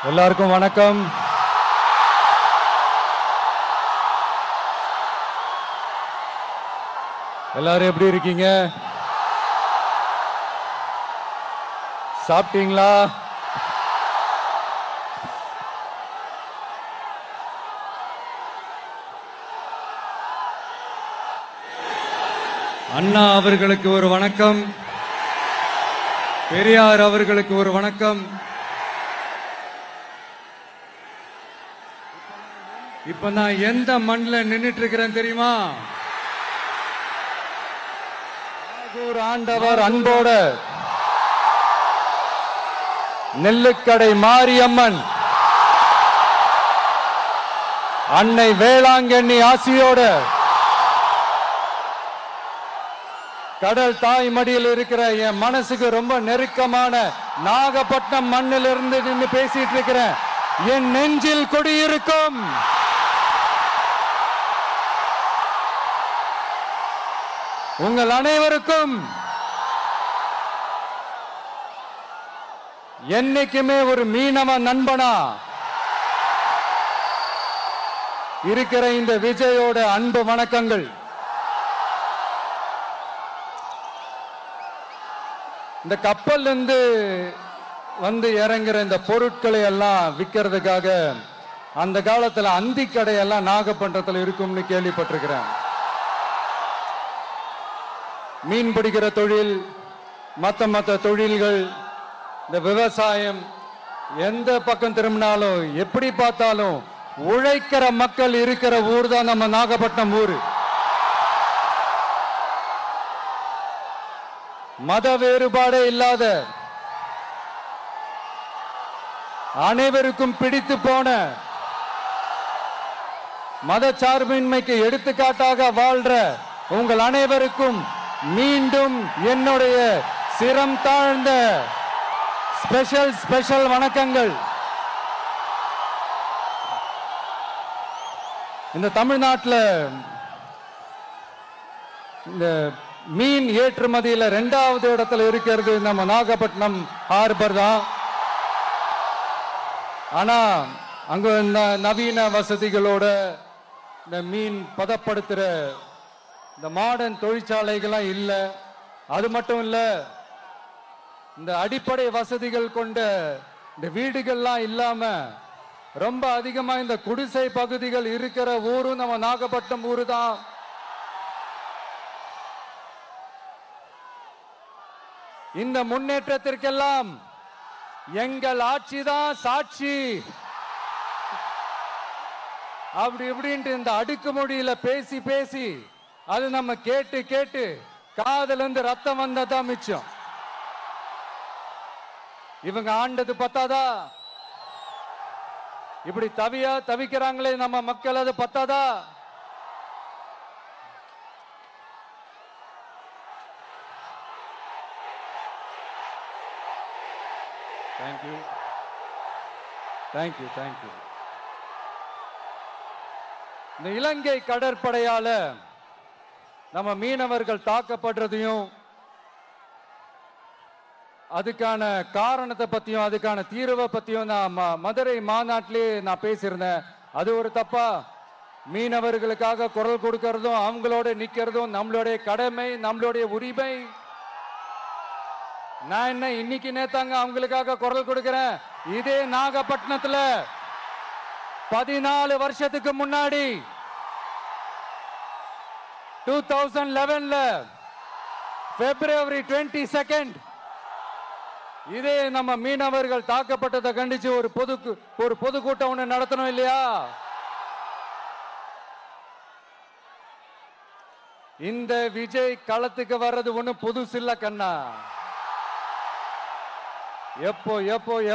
எல்லாருக்கும் வணக்கம். எல்லாரும் எப்படி இருக்கீங்க? சாப்பிட்டீங்களா? அண்ணா அவர்களுக்கு ஒரு வணக்கம், பெரியார் அவர்களுக்கு ஒரு வணக்கம். இப்ப நான் எந்த மண்ணில் நின்னுட்டு இருக்கிறேன் தெரியுமா? ஒரு ஆண்டவர் அன்போட நெல்லுக்கடை மாரியம்மன் அன்னை வேளாங்கண்ணி ஆசியோட கடல் தாய் மடியில் இருக்கிற என் மனசுக்கு ரொம்ப நெருக்கமான நாகப்பட்டினம் மண்ணில் இருந்து நின்று பேசிட்டு இருக்கிறேன். என் நெஞ்சில் குடியிருக்கும் உங்கள் அனைவருக்கும் என்னைக்குமே ஒரு மீனவ நண்பனா இருக்கிற இந்த விஜயோட அன்பு வணக்கங்கள். இந்த கப்பல் இருந்து வந்து இறங்குற இந்த பொருட்களை எல்லாம் விற்கிறதுக்காக அந்த காலத்துல அந்தி கடையெல்லாம் நாகப்பட்டினத்தில் இருக்கும்னு கேள்விப்பட்டிருக்கிறேன். மீன் பிடிக்கிற தொழில், மற்ற தொழில்கள், இந்த விவசாயம், எந்த பக்கம் திரும்பினாலும் எப்படி பார்த்தாலும் உழைக்கிற மக்கள் இருக்கிற ஊர் தான் நம்ம நாகப்பட்டினம் ஊர். மத வேறுபாடே இல்லாத, அனைவருக்கும் பிடித்து போன, மத சார்பின்மைக்கு எடுத்துக்காட்டாக வாழ்ற உங்கள் அனைவருக்கும் மீண்டும் என்னுடைய சிரம் தாழ்ந்த ஸ்பெஷல் வணக்கங்கள். இந்த தமிழ்நாட்டில் இந்த மீன் ஏற்றுமதியில் 2வது இடத்துல இருக்கிறது நம்ம நாகப்பட்டினம் ஹார்பர் தான். ஆனா அங்க இந்த நவீன வசதிகளோட இந்த மீன் பதப்படுத்துற இந்த மாடர்ன் தொழிற்சாலைகள்லாம் இல்லை. அது மட்டும் இல்ல, இந்த அடிப்படை வசதிகள் கொண்ட இந்த வீடுகள்லாம் இல்லாம ரொம்ப அதிகமா இந்த குடிசை பகுதிகள் இருக்கிற ஊரும் நம்ம நாகப்பட்டினம் ஊரு தான். இந்த முன்னேற்றத்திற்கெல்லாம் எங்கள் ஆட்சி தான் சாட்சி. அப்படி இப்படின்ட்டு இந்த அடுக்குமொழியில பேசி பேசி அது நம்ம கேட்டு கேட்டு காதுல இருந்து ரத்தம் வந்ததான் மிச்சம். இவங்க ஆண்டது பத்தாதா? இப்படி தவிக்கிறாங்களே நம்ம மக்கள், அது பத்தாதா? தேங்க்யூ. இந்த இலங்கை கடற்படையால நம்ம மீனவர்கள் தாக்கப்படுறதையும் அதுக்கான காரணத்தை பத்தியும் அதுக்கான தீர்வை பத்தியும் நான் மதுரை மாநாட்டிலே நான் பேசியிருந்தேன். அது ஒரு தப்பா? மீனவர்களுக்காக குரல் கொடுக்கறதும் அவங்களோட நிக்கிறதும் நம்மளுடைய கடமை, நம்மளுடைய உரிமை. நான் என்ன இன்னைக்கு நேத்தாங்க அவங்களுக்காக குரல் கொடுக்கிறேன். இதே நாகப்பட்டினத்துல 14 வருஷத்துக்கு முன்னாடி 2011 February 22 இதே நம்ம மீனவர்கள் தாக்கப்பட்டதை கண்டிச்சு ஒரு பொதுக்கூட்டம் ஒண்ணு நடத்தணும் இல்லையா? இந்த விஜய் களத்துக்கு வர்றது ஒண்ணு புதுசு இல்ல கண்ணா.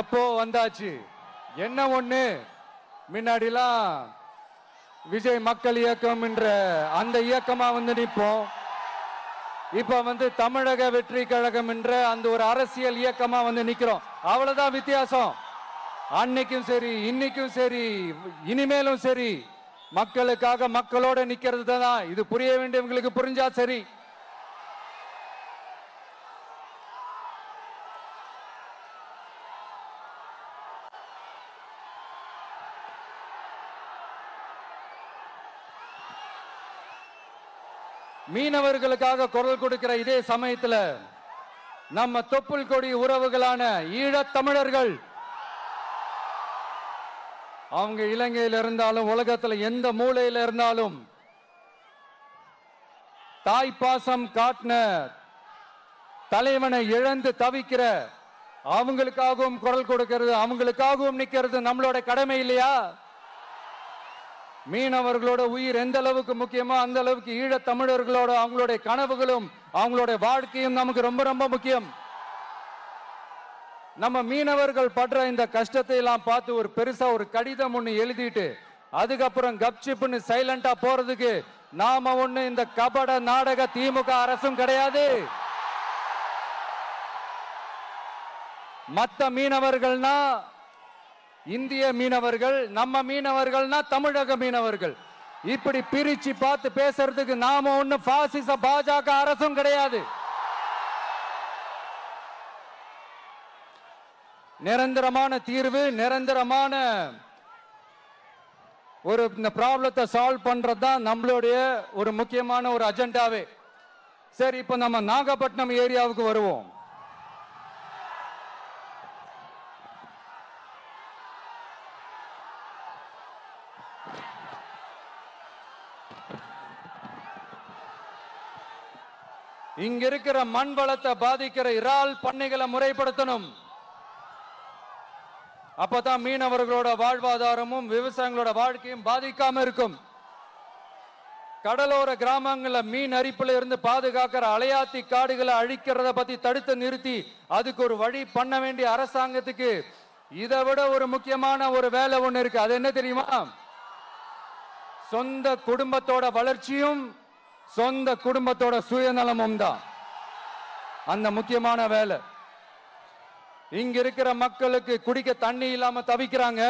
எப்போ வந்தாச்சு. என்ன ஒண்ணு, முன்னாடிலாம் விஜய் மக்கள் இயக்கம் என்ற அந்த இயக்கமா வந்து நிற்போம். இப்ப தமிழக வெற்றி கழகம் என்ற அந்த ஒரு அரசியல் இயக்கமா வந்து நிக்கிறோம். அவ்வளவுதான் வித்தியாசம். அன்னைக்கும் சரி, இன்னைக்கும் சரி, இனிமேலும் சரி, மக்களுக்காக மக்களோட நிக்கிறது தான். இது புரிய வேண்டியவங்களுக்கு புரிஞ்சா சரி. மீனவர்களுக்காக குரல் கொடுக்கிற இதே சமயத்துல நம்ம தொப்புள் கொடி உறவுகளான ஈழத் தமிழர்கள் அவங்க இலங்கையில் இருந்தாலும் உலகத்துல எந்த மூலையில இருந்தாலும் தாய்ப்பாசம் காட்டின தலைவனை இழந்து தவிக்கிற அவங்களுக்காகவும் குரல் கொடுக்கிறது, அவங்களுக்காகவும் நிக்கிறது நம்மளோட கடமை இல்லையா? மீனவர்களோட உயிர் எந்த அளவுக்கு முக்கியமோ அந்த அளவுக்கு ஈழத் தமிழர்களோட அவங்களுடைய கனவுகளும் அவங்களுடைய வாழ்க்கையும் நமக்கு ரொம்ப ரொம்ப முக்கியம். நம்ம மீனவர்கள் படுற இந்த கஷ்டத்தை எல்லாம் பார்த்து ஒரு பெருசா ஒரு கடிதம் ஒண்ணு எழுதிட்டு அதுக்கப்புறம் கப்சிப்னு சைலண்டா போறதுக்கு நாம ஒண்ணு இந்த கபட நாடக திமுக அரசும் கிடையாது. மத்த மீனவர்கள்னா இந்திய மீனவர்கள், நம்ம மீனவர்கள்னா தமிழக மீனவர்கள். இப்படி பிரிச்சு பார்த்து பேசுறதுக்கு நாம ஒண்ணு பாசிச பாஜக அரசும் கிடையாது. நிரந்தரமான தீர்வு, நிரந்தரமான ஒரு இந்த ப்ராப்ளத்தை சால்வ் பண்றதுதான் நம்மளுடைய ஒரு முக்கியமான ஒரு அஜெண்டாவே. சரி, இப்ப நம்ம நாகப்பட்டினம் ஏரியாவுக்கு வருவோம். இங்க இருக்கிற மண் வளத்தை பாதிக்கிற இறால் பண்ணைகளை முறைப்படுத்தணும். அப்பதான் மீனவர்களோட வாழ்வாதாரமும் விவசாயிகளோட வாழ்க்கையும் பாதிக்காம இருக்கும். கடலோர கிராமங்கள்ல மீன் அரிப்புல இருந்து பாதுகாக்கிற அலையாத்தி காடுகளை அழிக்கிறத பத்தி தடுத்து நிறுத்தி அதுக்கு ஒரு வழி பண்ண வேண்டிய அரசாங்கத்துக்கு இதை விட ஒரு முக்கியமான ஒரு வேலை ஒண்ணு இருக்கு. அது என்ன தெரியுமா? சொந்த குடும்பத்தோட வளர்ச்சியும் சொந்த குடும்பத்தோட சுயநலமும் தான் அந்த முக்கியமான வேலை. இங்க இருக்கிற மக்களுக்கு குடிக்க தண்ணி இல்லாம தவிக்கிறாங்க.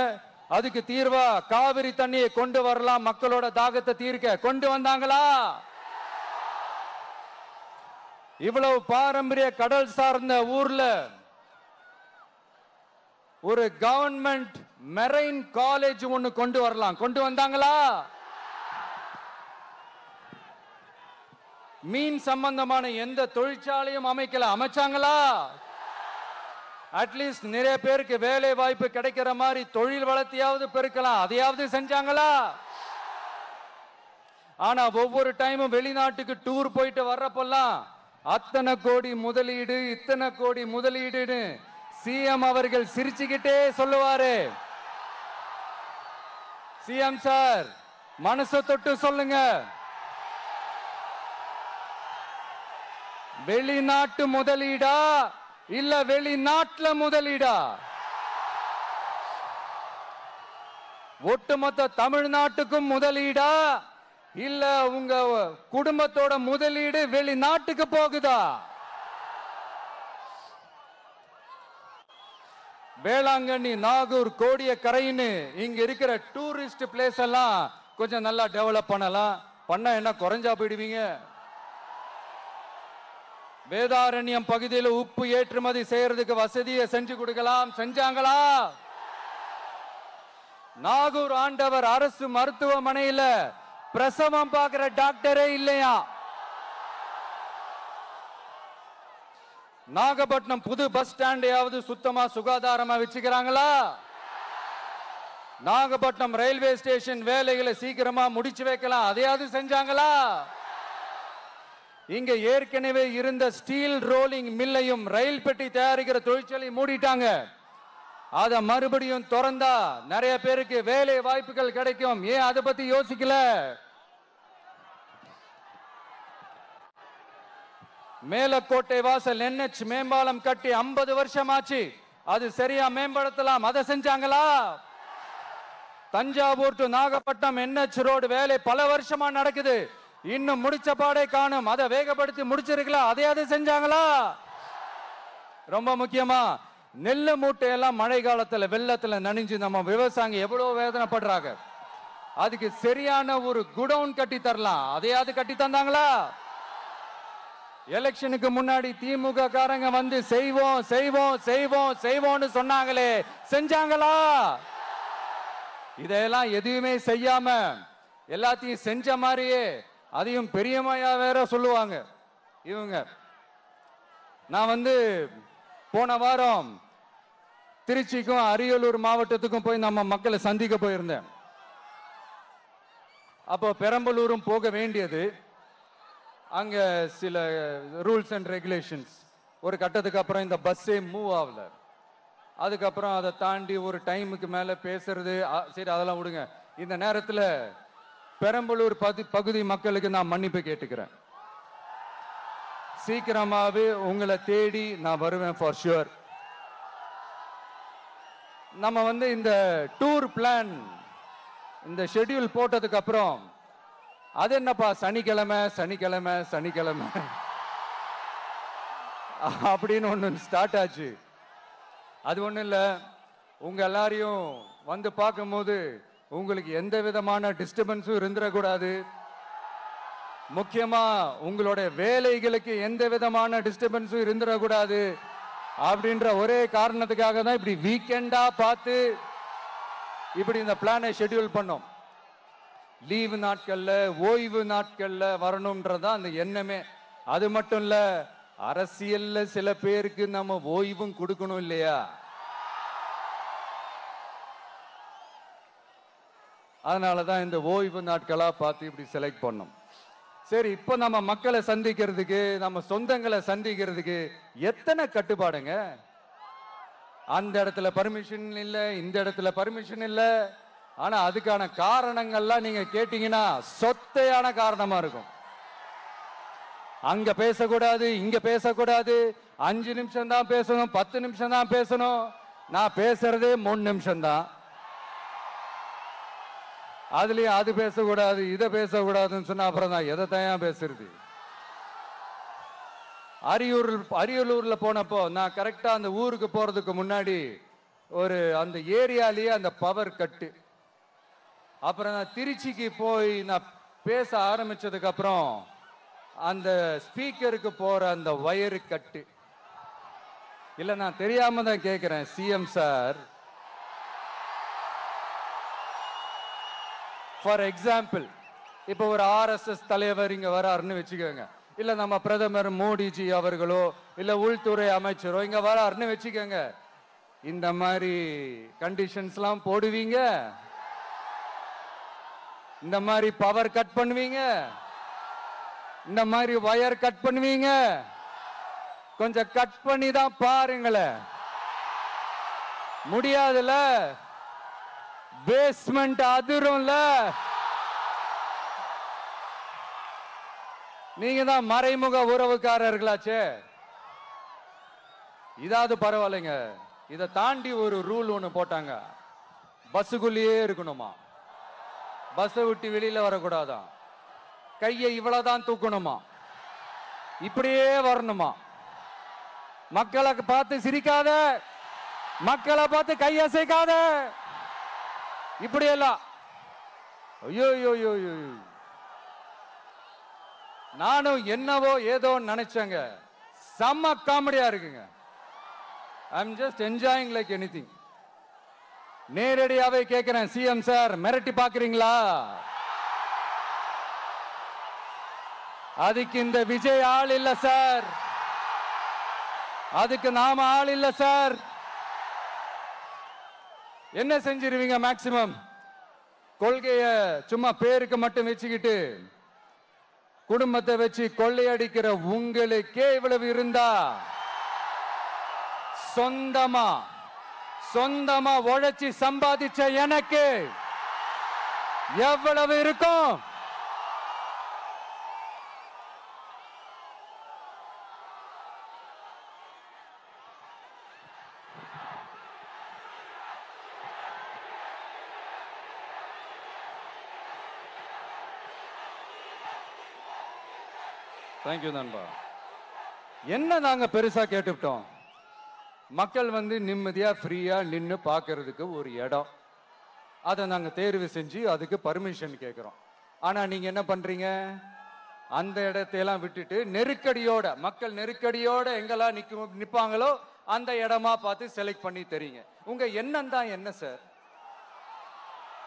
அதுக்கு தீர்வா காவிரி தண்ணியை கொண்டு வரலாம், மக்களோட தாகத்தை தீர்க்க. கொண்டு வந்தாங்களா? இவ்வளவு பாரம்பரிய கடல் சார்ந்த ஊர்ல ஒரு கவர்மெண்ட் மெரைன் காலேஜ் ஒன்னு கொண்டு வரலாம். கொண்டு வந்தாங்களா? மீன் சம்பந்தமான எந்த தொழிற்சாலையும் அமைக்கல. அமைச்சாங்களா? அட்லீஸ்ட் நிறைய பேருக்கு வேலை வாய்ப்பு கிடைக்கிற மாதிரி தொழில் வளர்த்தியாவது பெருக்கலாம், அதையாவது செஞ்சாங்களா? ஆனா ஒவ்வொரு டைமும் வெளிநாட்டுக்கு டூர் போயிட்டு வர்றப்பெல்லாம் அத்தனை கோடி முதலீடு, இத்தனை கோடி முதலீடுன்னு சிஎம் அவர்கள் சிரிச்சுக்கிட்டே சொல்லுவாரு. சிஎம் சார், மனசை தொட்டு சொல்லுங்க, வெளிநாட்டு முதலீடா இல்ல வெளிநாட்டுல முதலீடா? ஒட்டுமொத்த தமிழ்நாட்டுக்கும் முதலீடா இல்ல உங்க குடும்பத்தோட முதலீடு வெளிநாட்டுக்கு போகுதா? வேளாங்கண்ணி, நாகூர், கோடியக்கரைன்னு இங்க இருக்கிற டூரிஸ்ட் பிளேஸ் எல்லாம் கொஞ்சம் நல்லா டெவலப் பண்ணலாம். பண்ண என்ன குறைஞ்சா போயிடுவீங்க? வேதாரண்யம் பகுதியில் உப்பு ஏற்றுமதி செய்யறதுக்கு வசதியை செஞ்சு கொடுக்கலாம். செஞ்சாங்களா? நாகூர் ஆண்டவர் அரசு மருத்துவமனையில பிரசவம் பார்க்கிற டாக்டரே இல்லையா? நாகப்பட்டினம் புது பஸ் ஸ்டாண்டையாவது சுத்தமா சுகாதாரமா வச்சுக்கிறாங்களா? நாகப்பட்டினம் ரயில்வே ஸ்டேஷன் வேலைகளை சீக்கிரமா முடிச்சு வைக்கலாம், அதையாவது செஞ்சாங்களா? இங்க ஏற்கனவே இருந்த ஸ்டீல் ரோலிங் மில்லையும் ரயில் பெட்டி தயாரிக்கிற தொழிற்சாலை மூடிட்டாங்க. அத மறுபடியும் திறந்தா நிறைய பேருக்கு வேலை வாய்ப்புகள் கிடைக்கும். ஏன் அதை பத்தி யோசிக்கல? மேலக்கோட்டை வாசல் NH மேம்பாலம் கட்டி 50 வருஷம் ஆச்சு. அது சரியா மேம்படுத்தலாம், அதை செஞ்சாங்களா? Thanjavur to Nagapattinam NH road வேலை பல வருஷமா நடக்குது, இன்னும் முடிச்ச பாடே காணும். அதை வேகப்படுத்தி முடிச்சிருக்கலாம், அதையாவது செஞ்சாங்களா? ரொம்ப முக்கியமா நெல்லு மூட்டையெல்லாம் மழை காலத்துல வெள்ளத்துல நனைஞ்சு நம்ம விவசாயிங்க எவ்வளவு வேதனைப்படுறாங்க. அதுக்கு சரியான ஒரு குடவுன் கட்டி தரலாம், அதையாவது கட்டி தந்தாங்களா? எலெக்ஷனுக்கு முன்னாடி திமுக காரங்க வந்து செய்வோம் செய்வோம் செய்வோம் செய்வோம்னு சொன்னாங்களே, செஞ்சாங்களா? இதெல்லாம் எதுவுமே செய்யாம எல்லாத்தையும் செஞ்ச மாதிரியே அதையும் பெரியமையா வேற சொல்லுவாங்க இவங்க. நான் போன வாரம் திருச்சிக்கும் அரியலூர் மாவட்டத்துக்கும் போய் நம்ம மக்களை சந்திக்க போயிருந்தேன். அப்போ பெரம்பலூரும் போக வேண்டியது. அங்க சில ரூல்ஸ் அண்ட் ரெகுலேஷன்ஸ், ஒரு கட்டத்துக்கு அப்புறம் இந்த பஸ்ஸே மூவ் ஆகல. அதுக்கப்புறம் அதை தாண்டி ஒரு டைமுக்கு மேல பேசுறது, சரி அதெல்லாம் விடுங்க. இந்த நேரத்தில் பெரம்பலூர் பகுதி மக்களுக்கு நான் மன்னிப்பு கேட்டுக்கிறேன். சீக்கிரமாவே உங்களை தேடி நான் வருவேன் ஃபார் ஷுர். நம்ம இந்த டூர் பிளான், இந்த ஷெட்யூல் போட்டதுக்கு அப்புறம் அது என்னப்பா சனிக்கிழமை சனிக்கிழமை சனிக்கிழமை அப்படின்னு ஒன்று ஸ்டார்ட் ஆச்சு. அது ஒன்றும் இல்லை, உங்க எல்லாரையும் பார்க்கும்போது உங்களுக்கு எந்த விதமான டிஸ்டர்பன்ஸும் இருந்துடக்கூடாது. முக்கியமா உங்களுடைய வேலைகளுக்கு எந்த விதமான டிஸ்டர்பன்ஸும் இருந்துடக்கூடாது அப்படின்ற ஒரே காரணத்துக்காக தான் இப்படி வீக்கெண்டா பார்த்து இப்படி இந்த பிளானை ஷெட்யூல் பண்ணோம். லீவு நாட்கள்ல, ஓய்வு நாட்கள்ல வரணும்ன்றதான் அந்த எண்ணமே. அது மட்டும் இல்ல, அரசியல்ல சில பேருக்கு நம்ம ஓய்வும் கொடுக்கணும் இல்லையா? அதனாலதான் இந்த ஓய்வு நாட்களா பார்த்து இப்படி செலக்ட் பண்ணோம். சரி, இப்போ நம்ம மக்களை சந்திக்கிறதுக்கு, நம்ம சொந்தங்களை சந்திக்கிறதுக்கு எத்தனை கட்டுப்பாடுங்க. அந்த இடத்துல பர்மிஷன் இல்ல, இந்த இடத்துல பர்மிஷன் இல்ல. ஆனா அதுக்கான காரணங்கள்லாம் நீங்க கேட்டீங்கன்னா சொத்தையான காரணமா இருக்கும். அங்க பேசக்கூடாது, இங்க பேசக்கூடாது, 5 நிமிஷம் தான் பேசணும், 10 நிமிஷம் தான் பேசணும். நான் பேசுறதே 3 நிமிஷம் தான். அதுலயும் அது பேசக்கூடாது, இதை பேசக்கூடாதுன்னு சொன்னா அப்புறம் நான் எதை தான் பேசுறது? அரியலூர்ல போனப்போ நான் கரெக்டா அந்த ஊருக்கு போறதுக்கு முன்னாடி அந்த ஏரியாலேயே அந்த பவர் கட்டு. அப்புறம் நான் திருச்சிக்கு போய் நான் பேச ஆரம்பிச்சதுக்கு அப்புறம் அந்த ஸ்பீக்கருக்கு போற அந்த வயரு கட்டு. இல்ல, நான் தெரியாம தான் கேட்கிறேன் சிஎம் சார். ஃபார் எக்ஸாம்பிள், இப்போ ஒரு ஆர்எஸ்எஸ் தலைவர் இங்க வராருன்னு வச்சுக்கோங்க, இல்ல நம்ம பிரதமர் மோடிஜி அவர்களோ இல்ல உள்துறை அமைச்சரோ இங்க வராருன்னு வச்சுக்கோங்க. இந்த மாதிரி கண்டிஷன்ஸ்லாம் போடுவீங்க, இந்த மாதிரி பவர் கட் பண்ணுவீங்க, இந்த மாதிரி வயர் கட் பண்ணுவீங்க. கொஞ்சம் கட் பண்ணி தான் பாருங்களேன். முடியாதுல, பேஸ்மெண்ட் அதிரும்ல. நீங்க தான் மறைமுக உறவுக்காரர்களாச்சே. இதாவது பரவாயில்லைங்க. இதை தாண்டி ஒரு ரூல் ஒண்ணு போட்டாங்க, பஸ்ஸுக்குள்ளேயே இருக்கணுமா, பஸ்ஸை விட்டு வெளியில வரக்கூடாதான், கையை இவ்வளவுதான் தூக்கணுமா, இப்படியே வரணுமா, மக்களை பார்த்து சிரிக்காத, மக்களை பார்த்து கையசைக்காத, இப்படியெல்லாம். ஐயோ ஐயோ, நானும் என்னவோ ஏதோ நினைச்சேங்க. செம்ம காமெடியா இருக்குங்க. I am just enjoying like anything. நேரடியாவே கேட்கிறேன், சிஎம் சார் மிரட்டி பாக்குறீங்களா? அதுக்கு இந்த விஜய் ஆள் இல்ல சார், அதுக்கு நாம ஆள் இல்ல சார். என்ன செஞ்சிருவீங்க? மேக்சிமம் கொள்கைய சும்மா பேருக்கு மட்டும் வச்சுக்கிட்டு குடும்பத்தை வச்சு கொள்ளையடிக்கிற உங்களுக்கே இவ்வளவு இருந்தா, சொந்தமா உழைச்சி சம்பாதிச்ச எனக்கு எவ்வளவு இருக்கும்? தேங்க்யூ நண்பா. என்ன நாங்க பெருசா கேட்டுவிட்டோம்? மக்கள் நிம்மதியா ஃப்ரீயா நின்று பார்க்கறதுக்கு ஒரு இடம், அதை நாங்க தேர்வு செஞ்சு அதுக்கு பர்மிஷன் கேட்கிறோம். ஆனா நீங்க என்ன பண்றீங்க? அந்த இடத்தையெல்லாம் விட்டுட்டு நெருக்கடியோட, மக்கள் நெருக்கடியோட எங்கெல்லாம் நிப்பாங்களோ அந்த இடமா பார்த்து செலக்ட் பண்ணி தரீங்க. உங்க எண்ணம் தான் என்ன சார்?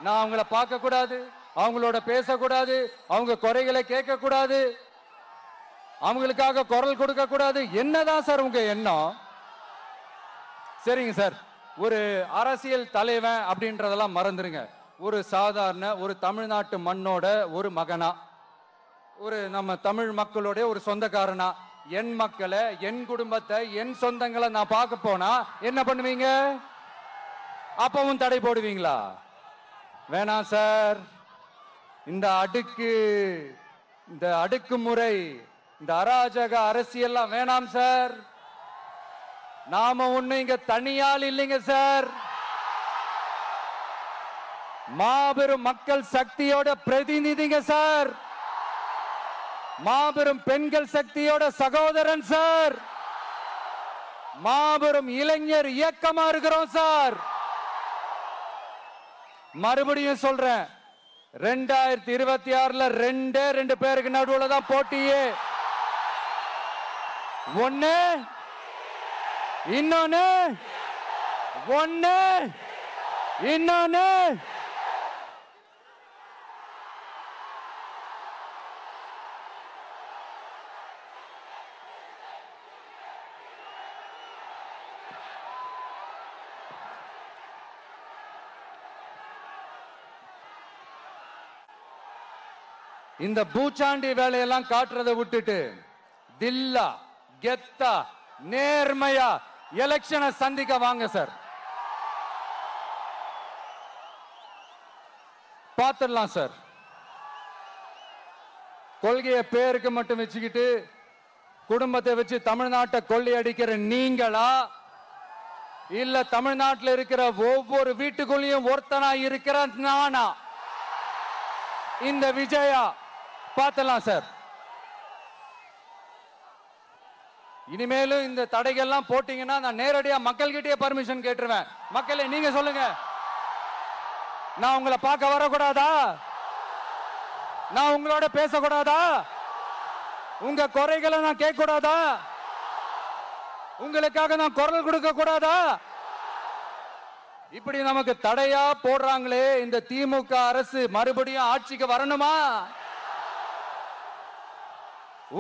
நான் அவங்கள பார்க்க கூடாது, அவங்களோட பேசக்கூடாது, அவங்க குறைகளை கேட்க கூடாது, அவங்களுக்காக குரல் கொடுக்க கூடாது. என்னதான் சார் உங்க எண்ணம்? சரிங்க சார், ஒரு அரசியல் தலைவன் அப்படின்றதெல்லாம் மறந்துருங்க. ஒரு சாதாரண ஒரு தமிழ்நாட்டு மண்ணோட ஒரு மகனா, ஒரு நம்ம தமிழ் மக்களுடைய ஒரு சொந்தக்காரனா, என் மக்களை, என் குடும்பத்தை, என் சொந்தங்களை நான் பார்க்க போனா என்ன பண்ணுவீங்க? அப்பவும் தடை போடுவீங்களா? வேணாம் சார். இந்த அடுக்குமுறை, இந்த அராஜக அரசியல்லாம் வேணாம் சார். நாம ஒண்ணு இங்க தனியால் இல்லைங்க சார். மாபெரும் மக்கள் சக்தியோட பிரதிநிதிங்க சார். மாபெரும் பெண்கள் சக்தியோட சகோதரன் சார். மாபெரும் இளைஞர் இயக்கமா இருக்கிறோம் சார். மறுபடியும் சொல்றேன், 2026 ரெண்டு பேருக்கு நடுவுல தான் போட்டியே. ஒண்ணு இன்னொன்னு இந்த பூச்சாண்டி வேலையெல்லாம் காட்டுறதை விட்டுட்டு தில்லா கெத்தா நேர்மையா எலெக்ஷனை சந்திக்க வாங்க சார். பார்த்துடலாம் சார். கொள்கையை பேருக்கு மட்டும் வச்சுக்கிட்டு குடும்பத்தை வச்சு தமிழ்நாட்டை கொள்ளையடிக்கிற நீங்களா, இல்ல தமிழ்நாட்டில் இருக்கிற ஒவ்வொரு வீட்டுக்குள்ளேயும் ஒருத்தனா இருக்கிற நானா, இந்த விஜயா? பார்த்துடலாம் சார். இனிமேலும் இந்த தடைகள்லாம் போட்டீங்கன்னா நான் நேரடியா மக்கள்கிட்டயே பர்மிஷன் கேட்டுருவேன். மக்களே நீங்க சொல்லுங்க, நான் உங்களை பார்க்க வரக்கூடாதா? நான் உங்களோட பேசக்கூடாதா? உங்க குறைகளை நான் கேட்க கூடாதா? உங்களுக்காக நான் குரல் கொடுக்க கூடாதா? இப்படி நமக்கு தடையா போடுறாங்களே, இந்த திமுக அரசு மறுபடியும் ஆட்சிக்கு வரணுமா?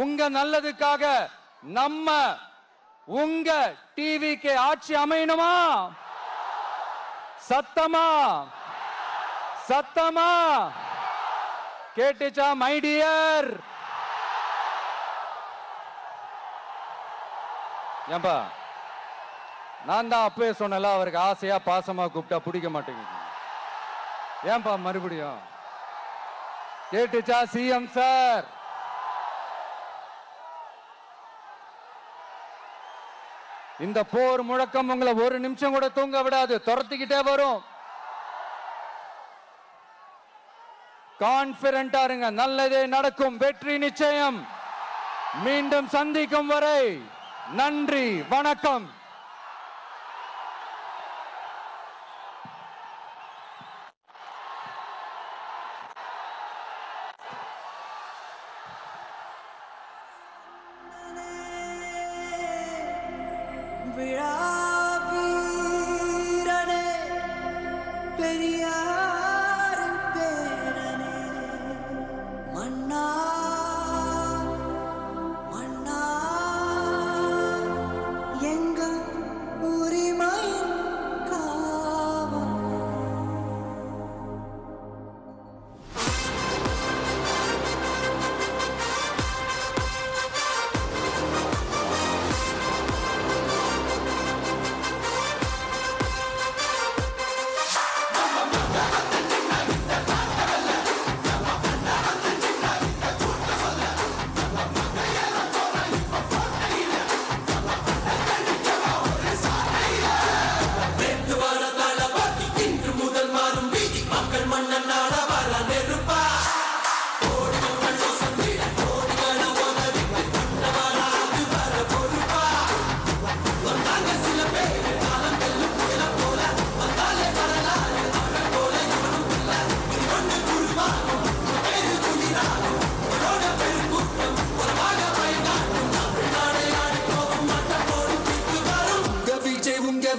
உங்க நல்லதுக்காக நம்ம உங்க டிவிக்கு ஆட்சி அமையணுமா? சத்தமா சத்தமா கேட்டுச்சா மை டியர்? ஏன்பா, நான் தான் அப்பவே சொன்னல, அவருக்கு ஆசையா பாசமா கூப்பிட்டா பிடிக்க மாட்டேங்குது. ஏன்பா மறுபடியும்? கேட்டுச்சா சிஎம் சார்? இந்த போர் முழக்கம் உங்களை ஒரு நிமிஷம் கூட தூங்க விடாது, துரத்திக்கிட்டே வரும். கான்பிடண்டா இருங்க, நல்லதே நடக்கும், வெற்றி நிச்சயம். மீண்டும் சந்திக்கும் வரை நன்றி, வணக்கம்.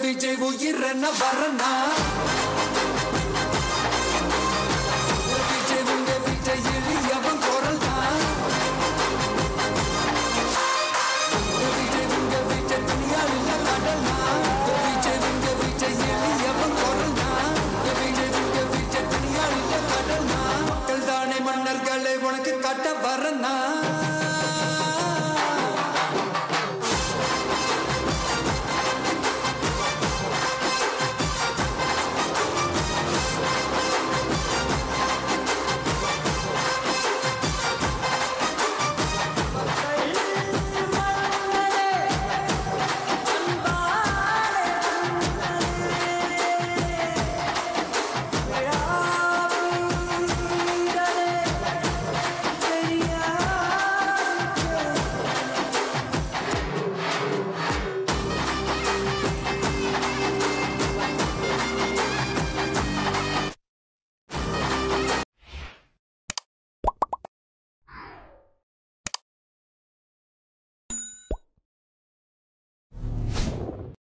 விஜய் உயிரன வரனா